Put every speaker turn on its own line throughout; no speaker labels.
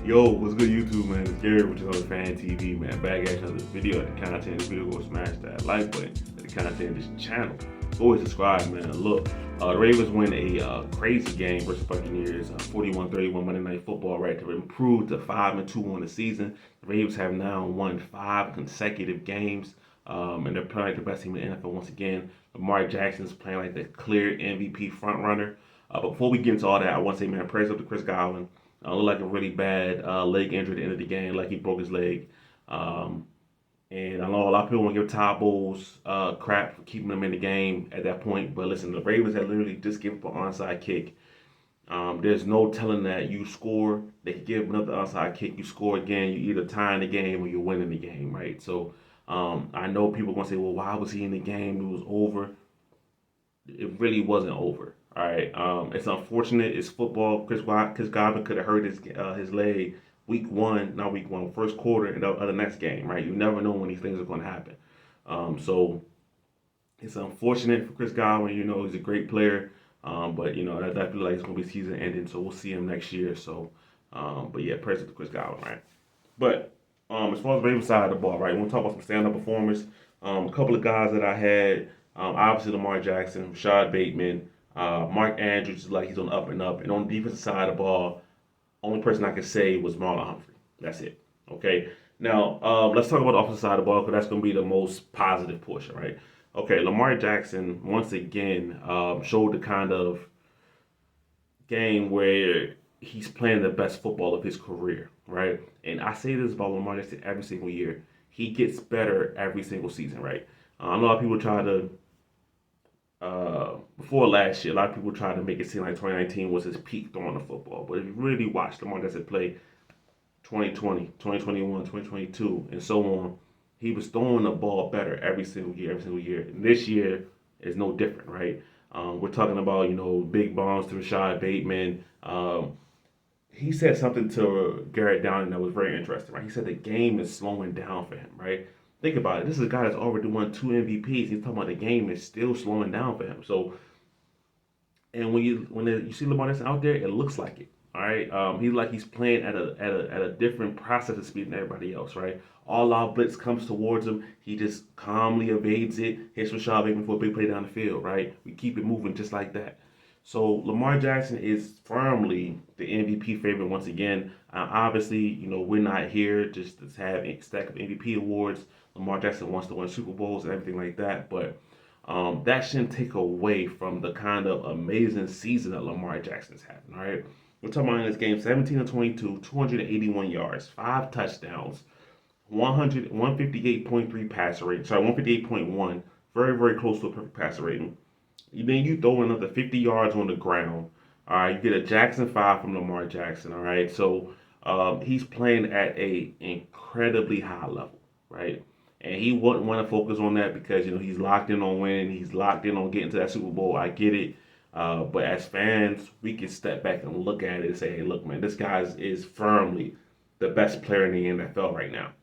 Yo, what's good YouTube, man? It's Gary with another Fan TV, man. Back at another video. At the content of the video, go smash that like button. At the content of this channel, always subscribe, man. Look, the Ravens win a crazy game versus Buccaneers, 41-31 Monday Night Football, right, to improve to 5-2 on the season. The Ravens have now won 5 consecutive games, and they're playing like the best team in the NFL once again. Lamar Jackson's playing like the clear MVP frontrunner. But before we get into all that, I want to say, man, praise up to Chris Godwin. Looked like a really bad leg injury at the end of the game, like he broke his leg. And I know a lot of people want to give Todd Bowles crap for keeping him in the game at that point. But listen, the Ravens had literally just given up an onside kick. There's no telling that you score. They can give another onside kick. You score again. You either tie in the game or you're winning the game, right? So I know people are going to say, well, why was he in the game? It was over. It really wasn't over. All right. It's unfortunate. It's football. Chris Godwin could have hurt his leg first quarter and the next game, right? You never know when these things are going to happen. So it's unfortunate for Chris Godwin. You know, he's a great player. But, you know, I feel like it's going to be season ending, so we'll see him next year. So, but yeah, praise to Chris Godwin, right? But as far as the Ravens side of the ball, right, we'll talk about some stand-up performers. A couple of guys that I had, obviously Lamar Jackson, Rashod Bateman, Mark Andrews is like he's on up and up. And on the defensive side of the ball, only person I could say was Marlon Humphrey. That's it. Okay. Now, let's talk about the offensive side of the ball because that's going to be the most positive portion, right? Okay, Lamar Jackson, once again, showed the kind of game where he's playing the best football of his career, right? And I say this about Lamar Jackson every single year. He gets better every single season, right? I know a lot of people try to before last year, a lot of people tried to make it seem like 2019 was his peak throwing the football. But if you really watch Lamar Jackson play 2020, 2021, 2022, and so on, he was throwing the ball better every single year, And this year is no different, right? We're talking about, you know, big bombs to Rashod Bateman. He said something to Garrett Downing that was very interesting, right? He said the game is slowing down for him, right? Think about it. This is a guy that's already won 2 MVPs. He's talking about the game is still slowing down for him. So, and when you see Lamar Jackson out there, it looks like it. All right, he's playing at a different processing speed than everybody else. Right, all out blitz comes towards him. He just calmly evades it. Hits Rashod Bateman for a big play down the field. Right, we keep it moving just like that. So Lamar Jackson is firmly the MVP favorite once again. Obviously, you know, we're not here just to have a stack of MVP awards. Lamar Jackson wants to win Super Bowls and everything like that, but that shouldn't take away from the kind of amazing season that Lamar Jackson's having. All right, we're talking about in this game: 17-22, 281 yards, 5 touchdowns, 158.3 passer rating. Sorry, 158.1. Very, very close to a perfect passer rating. Then you throw another 50 yards on the ground. All right, you get a Jackson 5 from Lamar Jackson. All right, so he's playing at a incredibly high level, right? And he wouldn't want to focus on that because, you know, he's locked in on winning. He's locked in on getting to that Super Bowl. I get it. But as fans, we can step back and look at it and say, hey, look, man, this guy is firmly the best player in the NFL right now.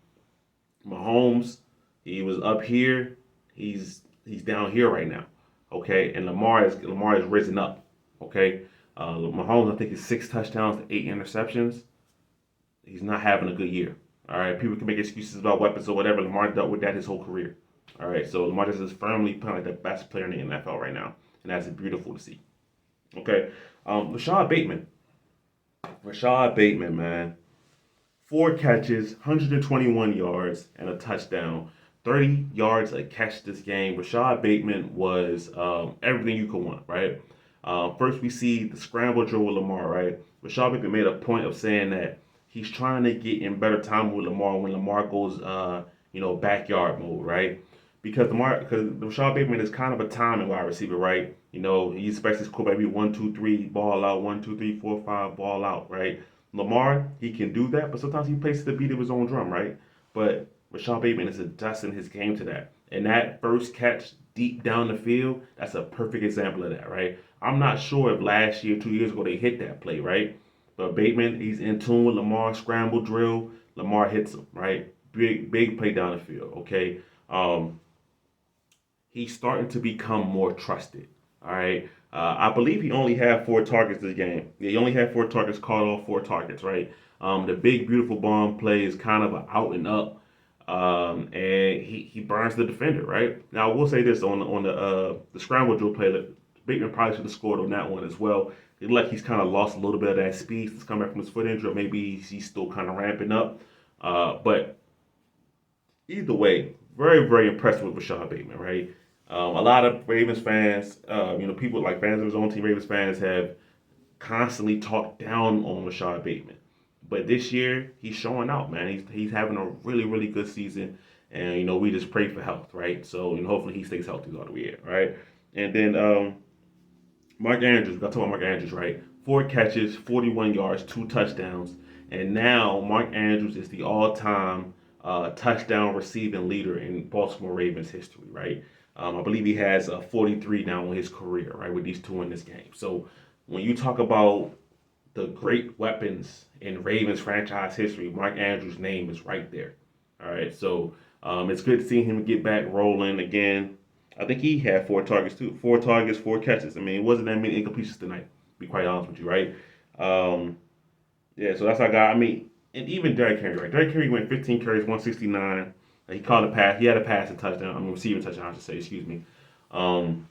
Mahomes, he was up here. He's down here right now. Okay, and Lamar has risen up. Okay, Mahomes, I think, is 6 touchdowns to 8 interceptions. He's not having a good year. All right, people can make excuses about weapons or whatever. Lamar dealt with that his whole career. All right, so Lamar is firmly playing like the best player in the NFL right now, and that's beautiful to see. Okay, Rashod Bateman, man, 4 catches, 121 yards, and a touchdown. 30 yards a catch this game. Rashod Bateman was everything you could want, right? First, we see the scramble drill with Lamar, right? Rashod Bateman made a point of saying that he's trying to get in better time with Lamar when Lamar goes, backyard mode, right? Because Rashod Bateman is kind of a timing wide receiver, right? You know, he expects his quarterback to be 1, 2, 3, ball out, 1, 2, 3, 4, 5, ball out, right? Lamar, he can do that, but sometimes he plays to the beat of his own drum, right? But Rashod Bateman is adjusting his game to that. And that first catch deep down the field, that's a perfect example of that, right? I'm not sure if last year, 2 years ago, they hit that play, right? But Bateman, he's in tune with Lamar, scramble drill. Lamar hits him, right? Big play down the field, okay? He's starting to become more trusted, all right? I believe he only had 4 targets this game. Yeah, he only had 4 targets, caught all 4 targets, right? The big, beautiful bomb play is kind of an out and up, and he burns the defender, right? Now, I will say this on the scramble drill play that Bateman probably should have scored on that one as well. It looked like he's kind of lost a little bit of that speed that's coming back from his foot injury, or maybe he's still kind of ramping up. But either way, very, very impressed with Rashod Bateman, right? A lot of Ravens fans, people like fans of his own team, Ravens fans have constantly talked down on Rashod Bateman. But this year, he's showing out, man. He's having a really, really good season. And, we just pray for health, right? So, hopefully he stays healthy all the way in, right? And then Mark Andrews, we got to talk about Mark Andrews, right? 4 catches, 41 yards, 2 touchdowns. And now Mark Andrews is the all-time touchdown receiving leader in Baltimore Ravens history, right? I believe he has 43 now in his career, right, with these 2 in this game. So when you talk about the great weapons in Ravens franchise history, Mark Andrews' name is right there. All right, so it's good to see him get back rolling again. I think he had 4 targets too. 4 targets, 4 catches. I mean, it wasn't that many incompletions tonight. To be quite honest with you, right? Um, yeah, so that's our guy. I mean, and even Derrick Henry, right? Derrick Henry went 15 carries, 169. He caught a pass. He had a pass and touchdown. I mean, receiving touchdown, I should say. Excuse me. Um,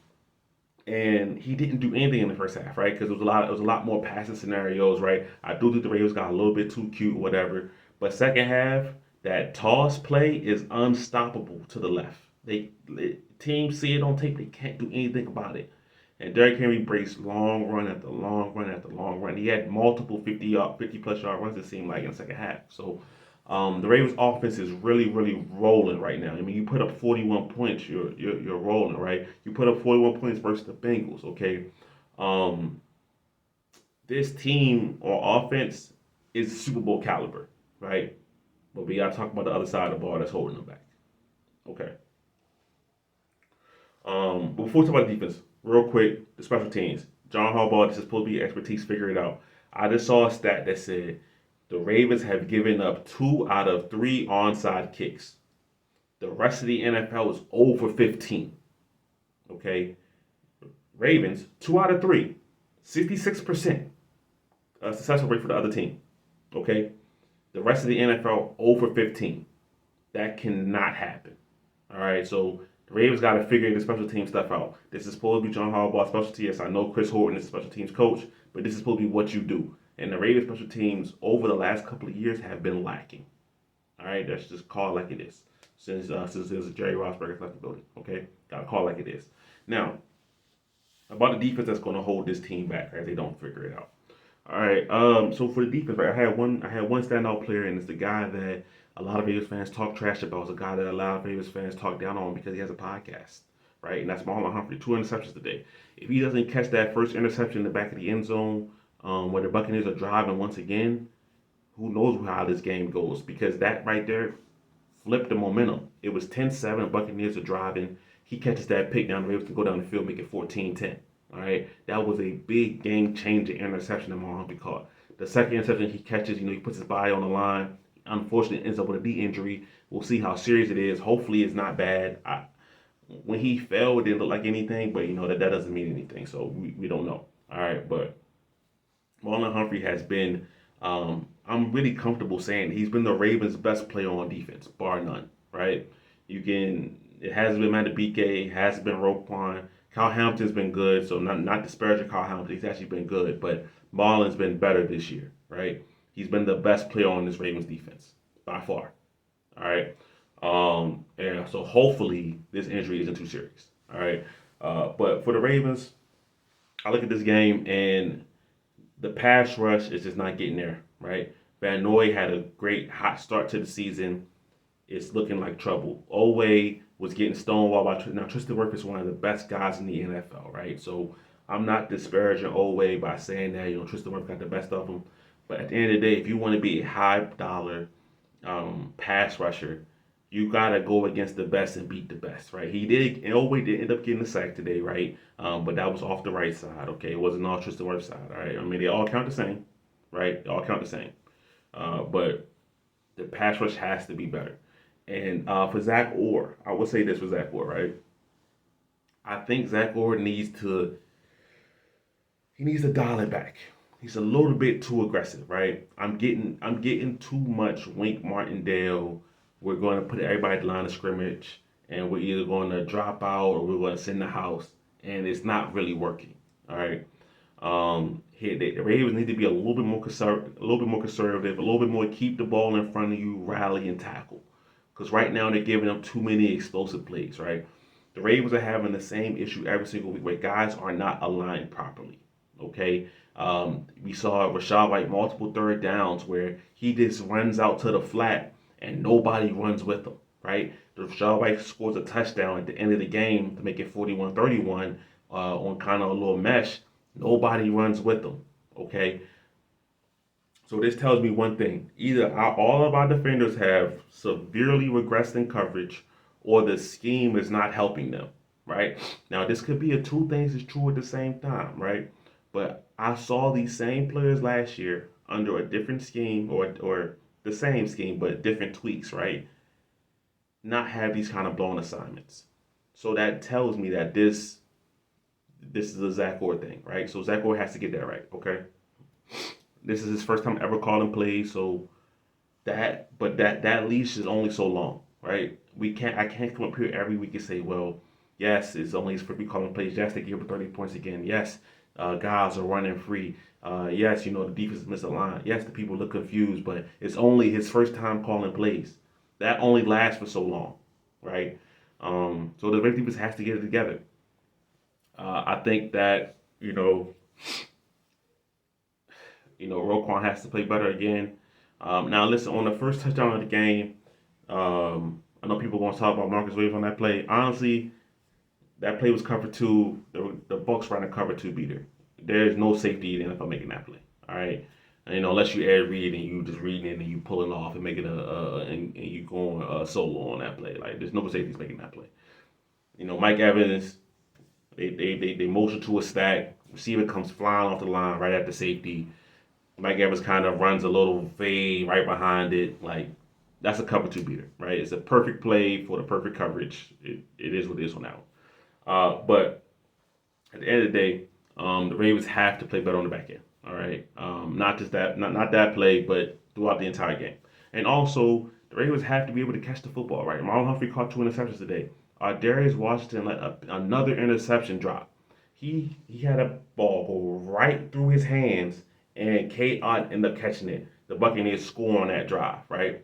and he didn't do anything in the first half, right? Because it was a lot more passing scenarios, right? I do think the Ravens got a little bit too cute, or whatever. But second half, that toss play is unstoppable to the left. Teams see it on tape, they can't do anything about it. And Derrick Henry breaks long run after long run after long run. He had multiple 50 plus yard runs, it seemed like, in the second half. So the Ravens offense is really, really rolling right now. I mean, you put up 41 points, you're rolling, right? You put up 41 points versus the Bengals, okay? Um, this team or offense is Super Bowl caliber, right? But we gotta talk about the other side of the ball that's holding them back. Okay. But before we talk about defense, real quick, the special teams. John Harbaugh, this is supposed to be expertise, figure it out. I just saw a stat that said the Ravens have given up 2 out of 3 onside kicks. The rest of the NFL is over 15. Okay? Ravens, 2 out of 3. 66% successful rate for the other team. Okay? The rest of the NFL over 15. That cannot happen. All right, so the Ravens got to figure the special team stuff out. This is supposed to be John Harbaugh special teams. Yes, I know Chris Horton is a special teams coach, but this is supposed to be what you do. And the Ravens special teams over the last couple of years have been lacking. All right, that's just call it like it is. Since Jerry Rossberg left the building, okay, got to call it like it is. Now, about the defense that's going to hold this team back, right? They don't figure it out. All right. So for the defense, right, I had one standout player, and it's the guy that a lot of Ravens fans talk trash about. It's a guy that a lot of Ravens fans talk down on because he has a podcast, right? And that's Marlon Humphrey. 2 interceptions today. If he doesn't catch that first interception in the back of the end zone, where the Buccaneers are driving once again, who knows how this game goes? Because that right there flipped the momentum. It was 10-7. The Buccaneers are driving. He catches that pick down. The Ravens can go down the field, make it 14-10. All right, that was a big game-changing interception that Marlon Humphrey caught. The second interception he catches, he puts his body on the line. Unfortunately, ends up with a knee injury. We'll see how serious it is. Hopefully, it's not bad. When he fell, it didn't look like anything, but that doesn't mean anything, so we don't know. All right, but Marlon Humphrey has been, I'm really comfortable saying he's been the Ravens' best player on defense, bar none. Right? It hasn't been Madubuike, it hasn't been Roquan. Kyle Hamilton's been good, so not disparaging Kyle Hamilton. He's actually been good, but Marlon's been better this year, right? He's been the best player on this Ravens defense by far. All right, and so hopefully this injury isn't too serious. All right, but for the Ravens, I look at this game and the pass rush is just not getting there, right? Van Noy had a great hot start to the season. It's looking like trouble. Oweh was getting stonewalled by now. Tristan Wirfs is one of the best guys in the NFL, right? So I'm not disparaging Oweh by saying that Tristan Wirfs got the best of him. But at the end of the day, if you want to be a high dollar pass rusher, you gotta go against the best and beat the best, right? Oweh did end up getting a sack today, right? But that was off the right side, okay? It wasn't all Tristan Wirfs' side, all right? I mean, they all count the same, right? They all count the same. But the pass rush has to be better. And for Zach Orr, I would say this for Zach Orr, right? I think Zach Orr needs to he needs to dial it back. He's a little bit too aggressive, right? I'm getting too much Wink Martindale. We're going to put everybody at the line of scrimmage, and we're either going to drop out or we're going to send the house, and it's not really working. All right. The Ravens need to be a little bit more conservative, a little bit more keep the ball in front of you, rally and tackle. Because right now they're giving them too many explosive plays, right? The Ravens are having the same issue every single week where guys are not aligned properly. Okay, we saw Rashod like multiple third downs where he just runs out to the flat and nobody runs with him. Right, Rashod White scores a touchdown at the end of the game to make it 41-31 on kind of a little mesh. Nobody runs with them. Okay, so this tells me one thing: either all of our defenders have severely regressed in coverage, or the scheme is not helping them. Right now, this could be a two things is true at the same time. Right, but I saw these same players last year under a different scheme or the same scheme but different tweaks. Right, not have these kind of blown assignments. So that tells me that this is a Zach Orr thing, right? So Zach Orr has to get that right. Okay. This is his first time ever calling plays, so that leash is only so long, right? I can't come up here every week and say, well, yes, it's only his first week calling plays. Yes, they give up 30 points again. Yes, guys are running free. Yes, the defense is misaligned. Yes, the people look confused, but it's only his first time calling plays. That only lasts for so long, right? So the Ravens defense has to get it together. I think that Roquan has to play better again. Now, listen, on the first touchdown of the game, I know people are going to talk about Marcus Williams on that play. Honestly, that play was cover two. The Bucs ran a cover two beater. There's no safety in the NFL making that play. All right, unless you air read and you just reading it and you pulling off and making and you going solo on that play. Like there's no safeties making that play. Mike Evans, they motion to a stack. Receiver comes flying off the line right at the safety. Mike Evans kind of runs a little fade right behind it. Like, that's a cover two beater, right? It's a perfect play for the perfect coverage. It is what it is on that one. But at the end of the day, the Ravens have to play better on the back end. All right, not just that, not that play, but throughout the entire game. And also, the Ravens have to be able to catch the football. Right, Marlon Humphrey caught 2 interceptions today. Darius Washington let another interception drop. He had a ball go right through his hands, and Kate Ott ended up catching it. The Buccaneers score on that drive, right?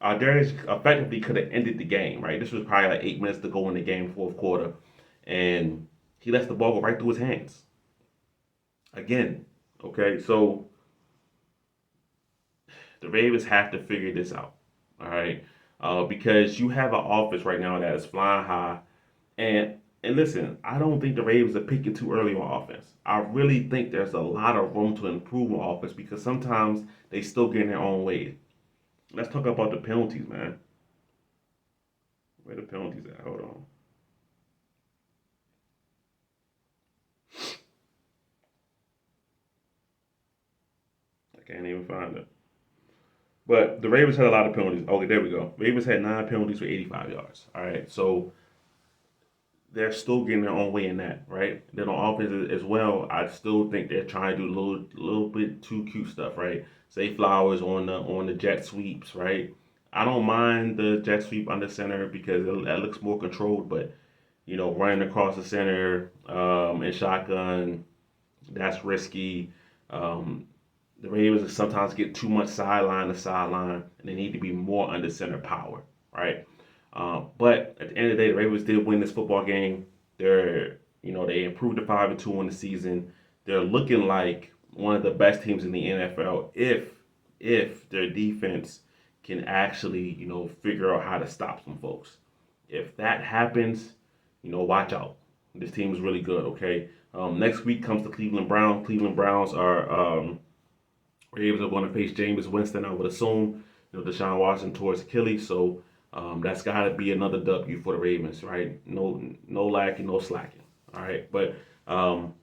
Darius effectively could have ended the game, right? This was probably like 8 minutes to go in the game, fourth quarter, and he lets the ball go right through his hands. Again, okay, so the Ravens have to figure this out, all right? Because you have an offense right now that is flying high, and listen, I don't think the Ravens are picking too early on offense. I really think there's a lot of room to improve on offense because sometimes they still get in their own way. Let's talk about the penalties, man. Where the penalties at? Hold on. I can't even find it. But the Ravens had a lot of penalties. Okay, there we go. Ravens had 9 penalties for 85 yards. All right, so they're still getting their own way in that, right? Then on offense as well, I still think they're trying to do a little bit too cute stuff, right? Say Flowers on the jet sweeps, right? I don't mind the jet sweep under center because that looks more controlled, but running across the center in shotgun, that's risky. The Ravens sometimes get too much sideline to sideline, and they need to be more under center power, right? But at the end of the day, the Ravens did win this football game. They improved to 5-2 in the season. They're looking like one of the best teams in the NFL if their defense can actually, figure out how to stop some folks. If that happens, watch out. This team is really good, okay? Next week comes the Cleveland Browns. Cleveland Browns are Ravens are going to face Jameis Winston, I would assume. Deshaun Watson towards Achilles, so that's got to be another W for the Ravens, right? No lacking, no slacking. All right, but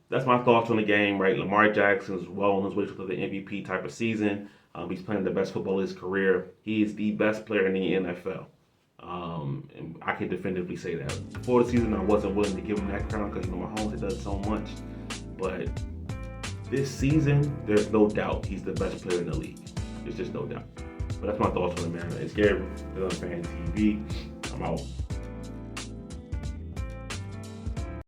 that's my thoughts on the game, right? Lamar Jackson is well on his way to the MVP type of season. He's playing the best football of his career. He is the best player in the NFL. And I can definitively say that. Before the season, I wasn't willing to give him that crown because Mahomes has done so much. But this season, there's no doubt he's the best player in the league. There's just no doubt. But that's my thoughts on it, man. It's Gary, Fan TV. I'm out.